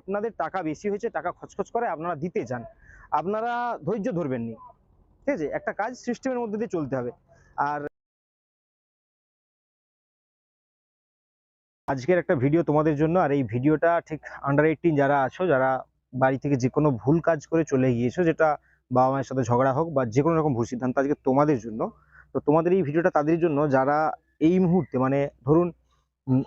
আপনাদের টাকা বেশি হয়েছে, টাকা খচখচ করে আপনারা দিতে চান, আপনারা ধৈর্য ধরবেন নি। ঠিক আছে, একটা কাজ সিস্টেমের মধ্যে দিয়ে চলতে হবে। আর আজকের একটা ভিডিও তোমাদের জন্য, আর এই ভিডিওটা ঠিক আন্ডার 18 যারা আছো, যারা বাড়ি থেকে যে কোনো ভুল কাজ করে চলে গিয়েছো, যেটা বাবা মায়ের সাথে ঝগড়া হোক বা যে কোনো রকম ভুল সিদ্ধান্ত, আজকে তোমাদের জন্য। তো তোমাদের এই ভিডিওটা তাদের জন্য যারা এই মুহূর্তে মানে ধরুন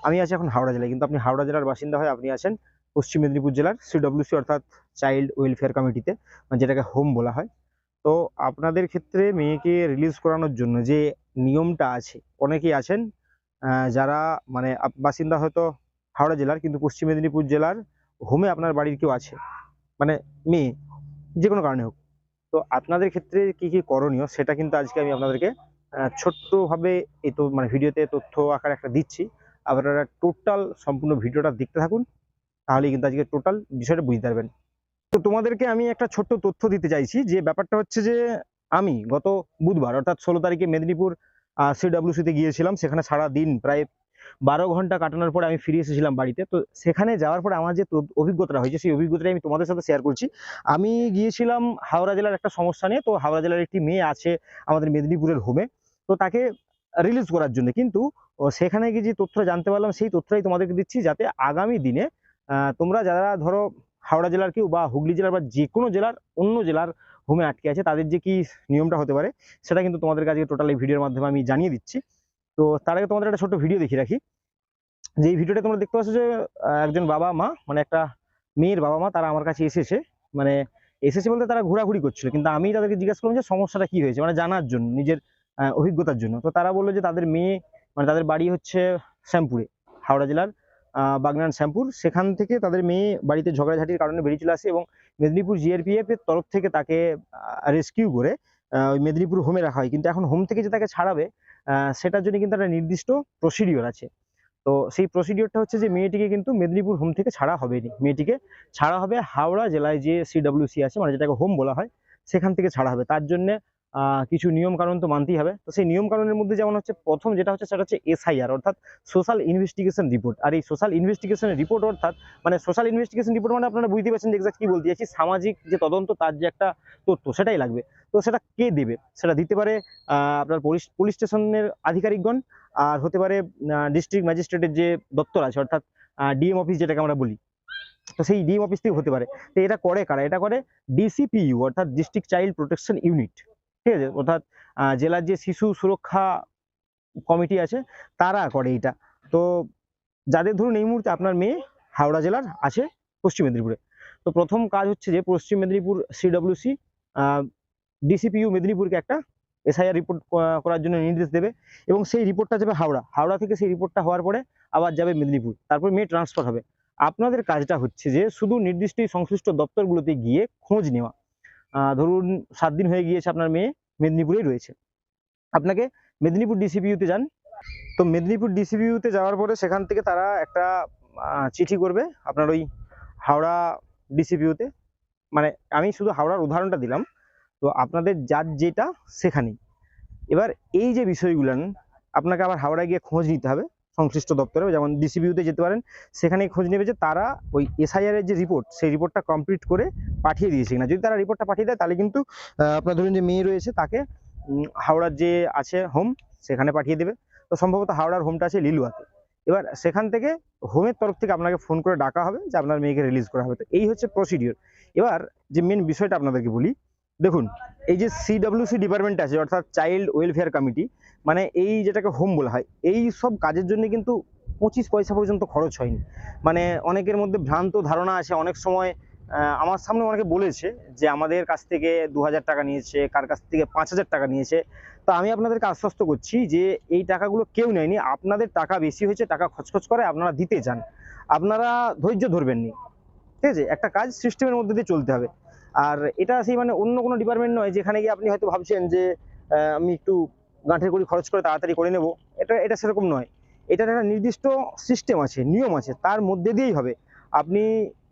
আমি আছি এখন হাওড়া জেলায়, কিন্তু আপনি হাওড়া জেলার বাসিন্দা হয়ে আপনি আছেন পশ্চিম মেদিনীপুর জেলার সিডব্লিউসি অর্থাৎ চাইল্ড ওয়েলফেয়ার কমিটিতে, মানে যেটাকে হোম বলা হয়। তো আপনাদের ক্ষেত্রে মেয়েকে রিলিজ করানোর জন্য যে নিয়মটা আছে, অনেকেই আছেন যারা মানে বাসিন্দা হয়তো হাওড়া জেলার, কিন্তু পশ্চিম মেদিনীপুর জেলার হোমে আপনার বাড়ির কেউ আছে, মানে মেয়ে, যে কোনো কারণে হোক। তো আপনাদের ক্ষেত্রে কি কি করণীয় সেটা কিন্তু আজকে আমি আপনাদেরকে ছোট্টভাবে এই তো মানে ভিডিওতে তথ্য আকারে একটা দিচ্ছি। আপনারা টোটাল সম্পূর্ণ ভিডিওটা দেখতে থাকুন, তাহলে কিন্তু আজকে টোটাল বিষয়টা বুঝতে পারবেন। তো তোমাদেরকে আমি একটা ছোট্ট তথ্য দিতে চাইছি, যে ব্যাপারটা হচ্ছে যে আমি গত বুধবার অর্থাৎ 16 তারিখে মেদিনীপুর সিডব্লিউসিতে গিয়েছিলাম। সেখানে সারা দিন প্রায় 12 ঘন্টা কাটানোর পরে আমি ফিরে এসেছিলাম বাড়িতে। তো সেখানে যাওয়ার পরে আমার যে অভিজ্ঞতাটা হয়েছে, সেই অভিজ্ঞতাটা আমি তোমাদের সাথে শেয়ার করছি। আমি গিয়েছিলাম হাওড়া জেলার একটা সমস্যা নিয়ে। তো হাওড়া জেলার একটি মেয়ে আছে আমাদের মেদিনীপুরের হোমে, তো তাকে রিলিজ করার জন্য। কিন্তু সেখানে গিয়ে যে তথ্যটা জানতে পারলাম, সেই তথ্যটাই তোমাদেরকে দিচ্ছি, যাতে আগামী দিনে তোমরা যারা ধরো হাওড়া জেলার কেউ বা হুগলি জেলার বা যে কোনো জেলার অন্য জেলার হোমে আটকে আছে, তাদের যে কি নিয়মটা হতে পারে সেটা কিন্তু তোমাদের কাছে টোটাল এই ভিডিওর মাধ্যমে আমি জানিয়ে দিচ্ছি। তো তার আগে তোমাদের একটা ছোট্ট ভিডিও দেখিয়ে রাখি। যে এই ভিডিওটা তোমরা দেখতে পাচ্ছ, যে একজন বাবা মা, মানে একটা মেয়ের বাবা মা, তারা আমার কাছে এসেছে। মানে এসেছে বলতে তারা ঘোরাঘুরি করছিল, কিন্তু আমি তাদেরকে জিজ্ঞাসা করলাম যে সমস্যাটা কি হয়েছে, মানে জানার জন্য, নিজের অভিজ্ঞতার জন্য। তো তারা বললো যে তাদের মেয়ে, মানে তাদের বাড়ি হচ্ছে শ্যামপুরে, হাওড়া জেলার বাগনান শ্যামপুর। সেখান থেকে তাদের মেয়ে বাড়িতে ঝগড়াঝাটির কারণে বেরিয়ে চলে আসে, এবং মেদিনীপুর জিআরপিএফ এর তরফ থেকে তাকে রেস্কিউ করে ওই মেদিনীপুর হোমে রাখা হয়। কিন্তু এখন হোম থেকে যে তাকে ছাড়াবে, সেটার জন্য কিন্তু একটা নির্দিষ্ট প্রসিডিওর আছে। তো সেই প্রসিডিওরটা হচ্ছে যে মেয়েটিকে কিন্তু মেদিনীপুর হোম থেকে ছাড়া হবে না, মেয়েটিকে ছাড়া হবে হাওড়া জেলায় যে সিডব্লিউসি আছে, মানে যেটাকে হোম বলা হয়, সেখান থেকে ছাড়া হবে। তার জন্য কিছু নিয়ম কানুন তো মানতেই হবে। তো সেই নিয়ম কানুনের মধ্যে যেমন হচ্ছে, প্রথম যেটা হচ্ছে সেটা হচ্ছে এসআইআর অর্থাৎ সোশ্যাল ইনভেস্টিগেশন রিপোর্ট। আর এই সোশ্যাল ইনভেস্টিগেশন রিপোর্ট অর্থাৎ মানে সোশ্যাল ইনভেস্টিগেশন রিপোর্ট মানে আপনারা বুঝতে পারছেন যে এক্সাক্ট কি বলতে চাইছি, সামাজিক যে তদন্ত, তার যে একটা তথ্য, সেটাই লাগবে। তো সেটা কে দেবে? সেটা দিতে পারে আপনার পুলিশ স্টেশনের আধিকারিকগণ, আর হতে পারে ডিস্ট্রিক্ট ম্যাজিস্ট্রেটের যে দপ্তর আছে অর্থাৎ ডিএম অফিস যেটাকে আমরা বলি, তো সেই ডিএম অফিস থেকে হতে পারে। তো এটা করে কারা? এটা করে ডিসিপিইউ অর্থাৎ ডিস্ট্রিক্ট চাইল্ড প্রোটেকশন ইউনিট। ঠিক আছে, অর্থাৎ জেলার যে শিশু সুরক্ষা কমিটি আছে, তারা করে এটা। তো যাদের ধরুন এই মুহূর্তে আপনার মেয়ে হাওড়া জেলার আছে পশ্চিম মেদিনীপুরে, তো প্রথম কাজ হচ্ছে যে পশ্চিম মেদিনীপুর সিডব্লিউসি ডিসিপিইউ মেদিনীপুরকে একটা এসআইআর রিপোর্ট করার জন্য নির্দেশ দেবে, এবং সেই রিপোর্টটা যাবে হাওড়া। হাওড়া থেকে সেই রিপোর্টটা হওয়ার পরে আবার যাবে মেদিনীপুর, তারপর মেয়ে ট্রান্সফার হবে। আপনাদের কাজটা হচ্ছে যে শুধু নির্দিষ্ট সংশ্লিষ্ট দপ্তরগুলোতে গিয়ে খোঁজ নেওয়া। ধরুন 7 দিন হয়ে গিয়েছে আপনার মেয়ে মেদিনীপুরেই রয়েছে, আপনাকে মেদিনীপুর ডিসিপিইউতে যান। তো মেদিনীপুর ডিসিপিইউতে যাওয়ার পরে সেখান থেকে তারা একটা চিঠি করবে আপনার ওই হাওড়া ডিসিপিইউতে। মানে আমি শুধু হাওড়ার উদাহরণটা দিলাম, তো আপনাদের যার যেটা সেখানেই। এবার এই যে বিষয়গুলো আপনাকে আবার হাওড়ায় গিয়ে খোঁজ নিতে হবে সংশ্লিষ্ট দপ্তরে, যেমন ডিসিপিইউতে যেতে পারেন, সেখানেই খোঁজ নেবে যে তারা ওই এসআইআর এর যে রিপোর্ট, সেই রিপোর্টটা কমপ্লিট করে পাঠিয়ে দিয়েছে কিনা। যদি তারা রিপোর্টটা পাঠিয়ে দেয়, তাহলে কিন্তু আপনার ধরুন যে মেয়ে রয়েছে, তাকে হাওড়ার যে আছে হোম, সেখানে পাঠিয়ে দেবে। তো সম্ভবত হাওড়ার হোমটা আছে লিলুয়াতে। এবার সেখান থেকে হোমের তরফ থেকে আপনাকে ফোন করে ডাকা হবে যে আপনার মেয়েকে রিলিজ করা হবে। তো এই হচ্ছে প্রসিডিওর। এবার যে মেন বিষয়টা আপনাদেরকে বলি, দেখুন এই যে সিডব্লিউসি ডিপার্টমেন্ট আছে অর্থাৎ চাইল্ড ওয়েলফেয়ার কমিটি, মানে এই যেটাকে হোম বলা হয়, এই সব কাজের জন্য কিন্তু 25 পয়সা পর্যন্ত খরচ হয়নি। মানে অনেকের মধ্যে ভ্রান্ত ধারণা আছে, অনেক সময় আমার সামনে অনেকে বলেছে যে আমাদের কাছ থেকে 2000 টাকা নিয়েছে, কার কাছ থেকে 5000 টাকা নিয়েছে। তো আমি আপনাদেরকে আশ্বস্ত করছি যে এই টাকাগুলো কেউ নেয়নি। আপনাদের টাকা বেশি হয়েছে, টাকা খচখচ করে আপনারা দিতে চান, আপনারা ধৈর্য ধরবেন নি। ঠিক আছে, একটা কাজ সিস্টেমের মধ্যে দিয়ে চলতে হবে। আর এটা সেই মানে অন্য কোনো ডিপার্টমেন্ট নয় যেখানে গিয়ে আপনি হয়তো ভাবছেন যে আমি একটু গাঁঠের কড়ি খরচ করে তাড়াতাড়ি করে নেব। এটা সেরকম নয়। এটার একটা নির্দিষ্ট সিস্টেম আছে, নিয়ম আছে, তার মধ্যে দিয়েই হবে। আপনি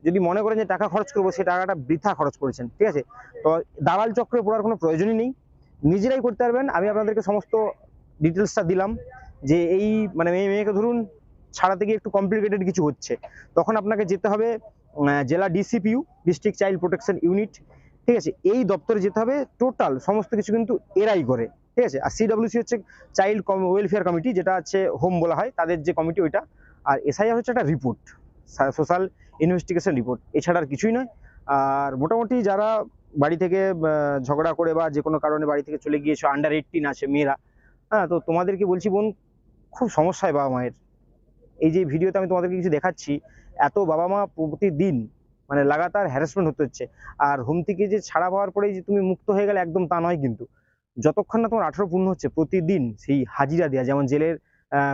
যদি মনে করেন যে টাকা খরচ করবো, সেই টাকাটা বৃথা খরচ করেছেন। ঠিক আছে, তো দালাল চক্রে পড়ার কোনো প্রয়োজনই নেই, নিজেরাই করতে পারবেন। আমি আপনাদেরকে সমস্ত ডিটেলসটা দিলাম যে এই মানে মেয়েকে ধরুন ছাড়াতে গিয়ে একটু কমপ্লিকেটেড কিছু হচ্ছে, তখন আপনাকে যেতে হবে জেলা ডিসিপিইউ, ডিস্ট্রিক্ট চাইল্ড প্রোটেকশন ইউনিট, ঠিক আছে, এই দপ্তরে যেতে হবে। টোটাল সমস্ত কিছু কিন্তু এরাই করে, ঠিক আছে। আর সিডব্লিউসি হচ্ছে চাইল্ড ওয়েলফেয়ার কমিটি, যেটা হচ্ছে হোম বলা হয়, তাদের যে কমিটি ওইটা। আর এসআইআর হচ্ছে একটা রিপোর্ট, সোশ্যাল ইনভেস্টিগেশন রিপোর্ট, এছাড়া আর কিছুই নয়। আর মোটামুটি যারা বাড়ি থেকে ঝগড়া করে বা যে কোনো কারণে বাড়ি থেকে চলে গিয়েছো, আন্ডার 18 আছে মেয়েরা, হ্যাঁ, তো তোমাদেরকে বলছি বোন, খুব সমস্যা হয় বাবা মায়ের। এই যে ভিডিওতে আমি তোমাদেরকে কিছু দেখাচ্ছি, এত বাবা মা প্রতিদিন মানে লাগাতার হ্যারাসমেন্ট হতে হচ্ছে। আর হোম থেকে যে ছাড়া পাওয়ার পরে যে তুমি মুক্ত হয়ে গেলে, একদম তা নয় কিন্তু। যতক্ষণ না তোমার 18 পূর্ণ হচ্ছে, প্রতিদিন সেই হাজিরা দেওয়া, যেমন জেলের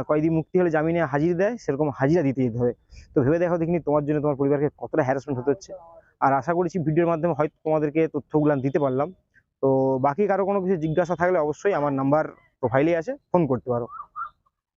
কয়েদি মুক্তি হলে জামিনে হাজিরা দেয়, সেরকম হাজিরা দিতে যেতে হবে। তো ভেবে দেখো দেখিনি তোমার জন্য তোমার পরিবারকে কতটা হ্যারাসমেন্ট হতে হচ্ছে। আর আশা করছি ভিডিওর মাধ্যমে হয়তো তোমাদেরকে তথ্যগুলো দিতে পারলাম। তো বাকি কারো কোনো কিছু জিজ্ঞাসা থাকলে অবশ্যই আমার নাম্বার প্রোফাইলে আছে, ফোন করতে পারো।